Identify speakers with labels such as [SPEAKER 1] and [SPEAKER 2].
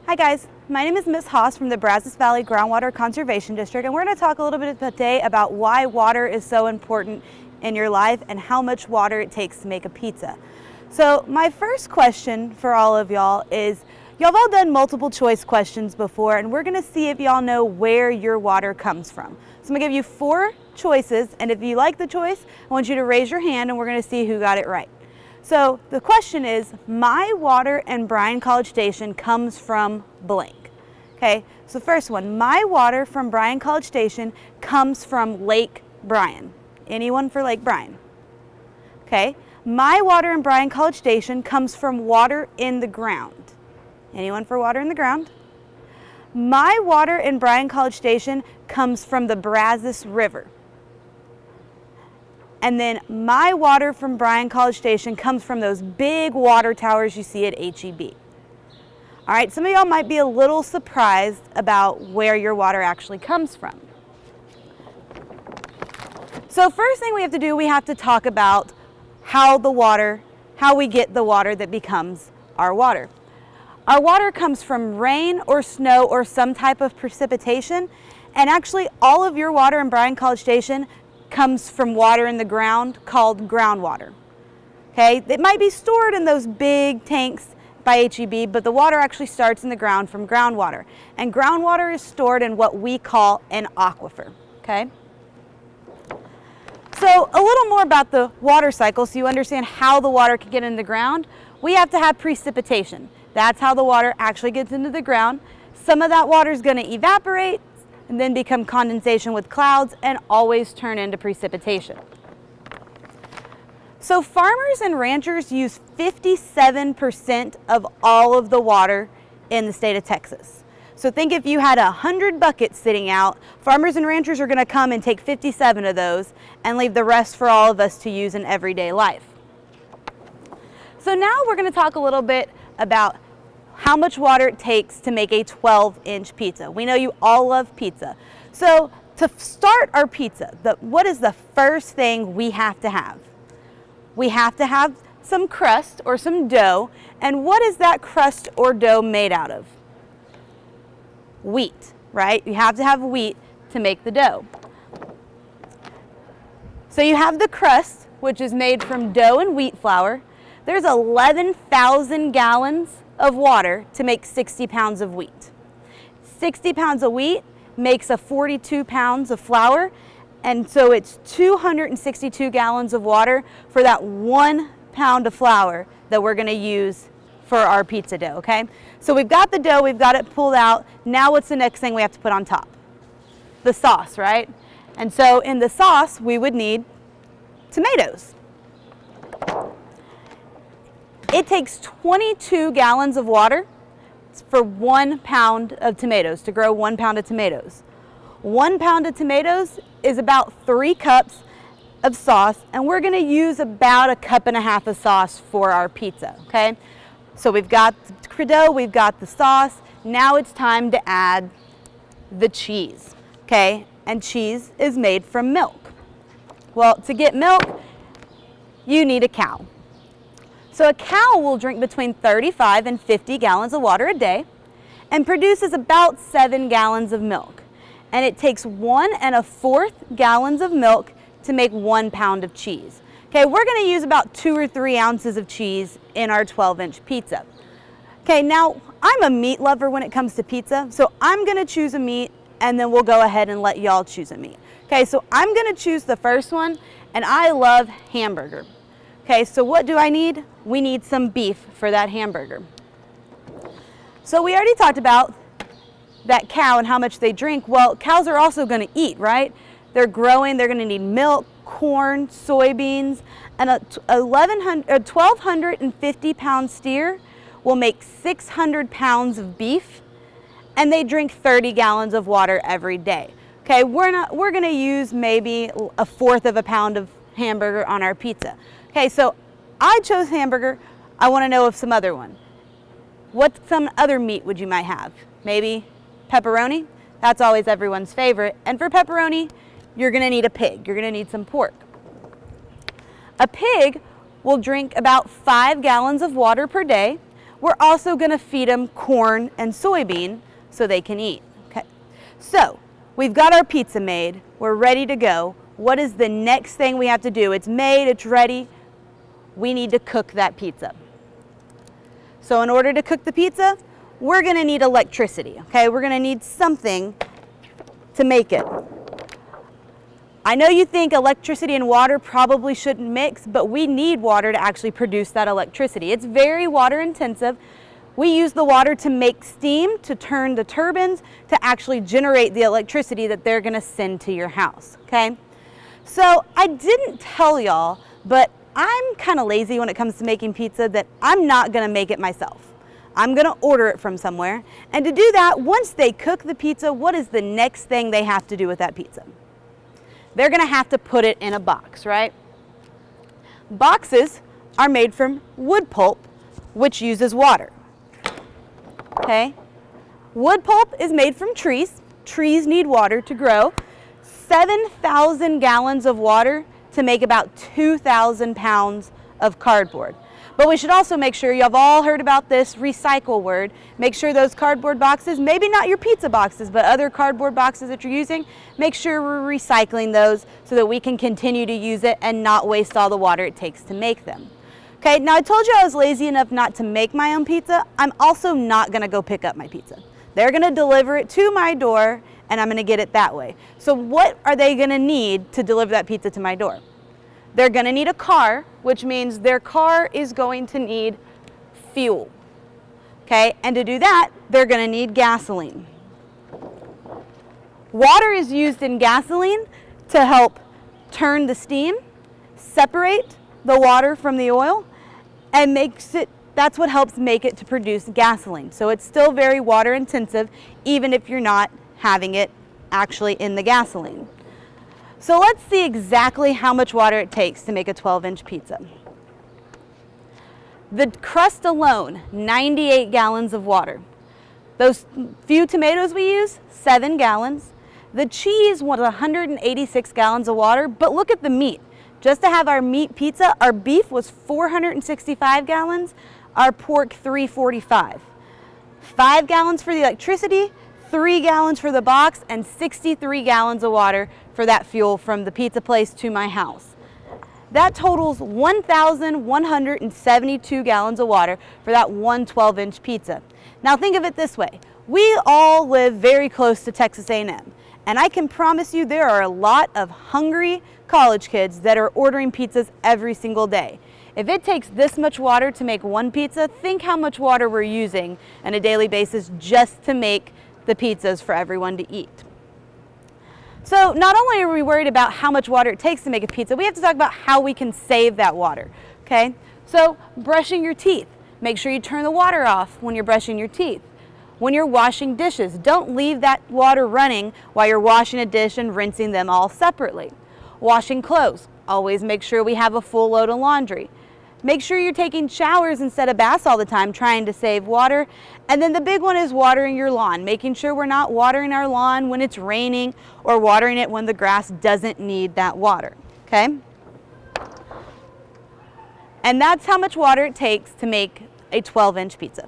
[SPEAKER 1] Hi guys, my name is Ms. Haas from the Brazos Valley Groundwater Conservation District, and we're going to talk a little bit today about why water is so important in your life and how much water it takes to make a pizza. So my first question for all of y'all is, y'all have all done multiple choice questions before, and we're going to see if y'all know where your water comes from. So I'm going to give you 4 choices, and if you like the choice, I want you to raise your hand and we're going to see who got it right. So the question is, my water in Bryan College Station comes from blank. Okay, so first one, my water from Bryan College Station comes from Lake Bryan. Anyone for Lake Bryan? Okay, my water in Bryan College Station comes from water in the ground. Anyone for water in the ground? My water in Bryan College Station comes from the Brazos River. And then my water from Bryan College Station comes from those big water towers you see at HEB. All right, some of y'all might be a little surprised about where your water actually comes from. So first thing we have to do, we have to talk about how we get the water that becomes our water. Our water comes from rain or snow or some type of precipitation, and actually all of your water in Bryan College Station comes from water in the ground called groundwater. Okay, it might be stored in those big tanks by HEB, but the water actually starts in the ground from groundwater. And groundwater is stored in what we call an aquifer. Okay? So a little more about the water cycle so you understand how the water can get in the ground. We have to have precipitation. That's how the water actually gets into the ground. Some of that water is going to evaporate and then become condensation with clouds and always turn into precipitation. So farmers and ranchers use 57% of all of the water in the state of Texas. So think if you had 100 buckets sitting out, farmers and ranchers are going to come and take 57 of those and leave the rest for all of us to use in everyday life. So now we're going to talk a little bit about how much water it takes to make a 12-inch pizza. We know you all love pizza. So to start our pizza, what is the first thing we have to have? We have to have some crust or some dough. And what is that crust or dough made out of? Wheat, right? You have to have wheat to make the dough. So you have the crust, which is made from dough and wheat flour. There's 11,000 gallons of water to make 60 pounds of wheat. 60 pounds of wheat makes 42 pounds of flour, and so it's 262 gallons of water for that 1 pound of flour that we're going to use for our pizza dough, okay? So we've got the dough, we've got it pulled out. Now what's the next thing we have to put on top? The sauce, right? And so in the sauce, we would need tomatoes. It takes 22 gallons of water for 1 pound of tomatoes, to grow 1 pound of tomatoes. 1 pound of tomatoes is about 3 cups of sauce, and we're going to use about 1.5 cups of sauce for our pizza, okay? So we've got the dough, we've got the sauce. Now it's time to add the cheese, okay? And cheese is made from milk. Well, to get milk, you need a cow. So a cow will drink between 35 and 50 gallons of water a day and produces about 7 gallons of milk. And it takes 1 1/4 gallons of milk to make 1 pound of cheese. Okay, we're going to use about 2 or 3 ounces of cheese in our 12-inch pizza. Okay, now I'm a meat lover when it comes to pizza, so I'm going to choose a meat and then we'll go ahead and let y'all choose a meat. Okay, so I'm going to choose the first one, and I love hamburger. Okay, so what do I need? We need some beef for that hamburger. So we already talked about that cow and how much they drink. Well, cows are also going to eat, right? They're growing, they're going to need milk, corn, soybeans, and a 1,250 pound steer will make 600 pounds of beef, and they drink 30 gallons of water every day. Okay, we're going to use maybe 1/4 pound of hamburger on our pizza. Okay, so I chose hamburger. I want to know of some other one. What some other meat would you might have? Maybe pepperoni? That's always everyone's favorite. And for pepperoni, you're going to need a pig. You're going to need some pork. A pig will drink about 5 gallons of water per day, we're also going to feed them corn and soybean so they can eat. Okay. So we've got our pizza made. We're ready to go. What is the next thing we have to do? It's made, it's ready. We need to cook that pizza. So in order to cook the pizza, we're going to need electricity. Okay, we're going to need something to make it. I know you think electricity and water probably shouldn't mix, but we need water to actually produce that electricity. It's very water intensive. We use the water to make steam, to turn the turbines, to actually generate the electricity that they're going to send to your house. Okay, so I didn't tell y'all, but I'm kind of lazy when it comes to making pizza, that I'm not going to make it myself. I'm going to order it from somewhere. And to do that, once they cook the pizza, what is the next thing they have to do with that pizza? They're going to have to put it in a box, right? Boxes are made from wood pulp, which uses water. Okay? Wood pulp is made from trees. Trees need water to grow. 7,000 gallons of water to make about 2,000 pounds of cardboard. But we should also make sure, you've all heard about this recycle word, make sure those cardboard boxes, maybe not your pizza boxes, but other cardboard boxes that you're using, make sure we're recycling those so that we can continue to use it and not waste all the water it takes to make them. Okay, now I told you I was lazy enough not to make my own pizza. I'm also not gonna go pick up my pizza. They're gonna deliver it to my door and I'm gonna get it that way. So what are they gonna need to deliver that pizza to my door? They're going to need a car, which means their car is going to need fuel. Okay, and to do that, they're going to need gasoline. Water is used in gasoline to help turn the steam, separate the water from the oil, and that's what helps make it to produce gasoline. So it's still very water intensive, even if you're not having it actually in the gasoline. So let's see exactly how much water it takes to make a 12-inch pizza. The crust alone, 98 gallons of water. Those few tomatoes we use, 7 gallons. The cheese was 186 gallons of water, but look at the meat. Just to have our meat pizza, our beef was 465 gallons, our pork 345. 5 gallons for the electricity, 3 gallons for the box, and 63 gallons of water for that fuel from the pizza place to my house. That totals 1,172 gallons of water for that one 12-inch pizza. Now think of it this way. We all live very close to Texas A&M, and I can promise you there are a lot of hungry college kids that are ordering pizzas every single day. If it takes this much water to make one pizza, think how much water we're using on a daily basis just to make the pizzas for everyone to eat. So not only are we worried about how much water it takes to make a pizza, we have to talk about how we can save that water, okay? So brushing your teeth, make sure you turn the water off when you're brushing your teeth. When you're washing dishes, don't leave that water running while you're washing a dish and rinsing them all separately. Washing clothes, always make sure we have a full load of laundry. Make sure you're taking showers instead of baths all the time, trying to save water. And then the big one is watering your lawn, making sure we're not watering our lawn when it's raining or watering it when the grass doesn't need that water, okay? And that's how much water it takes to make a 12-inch pizza.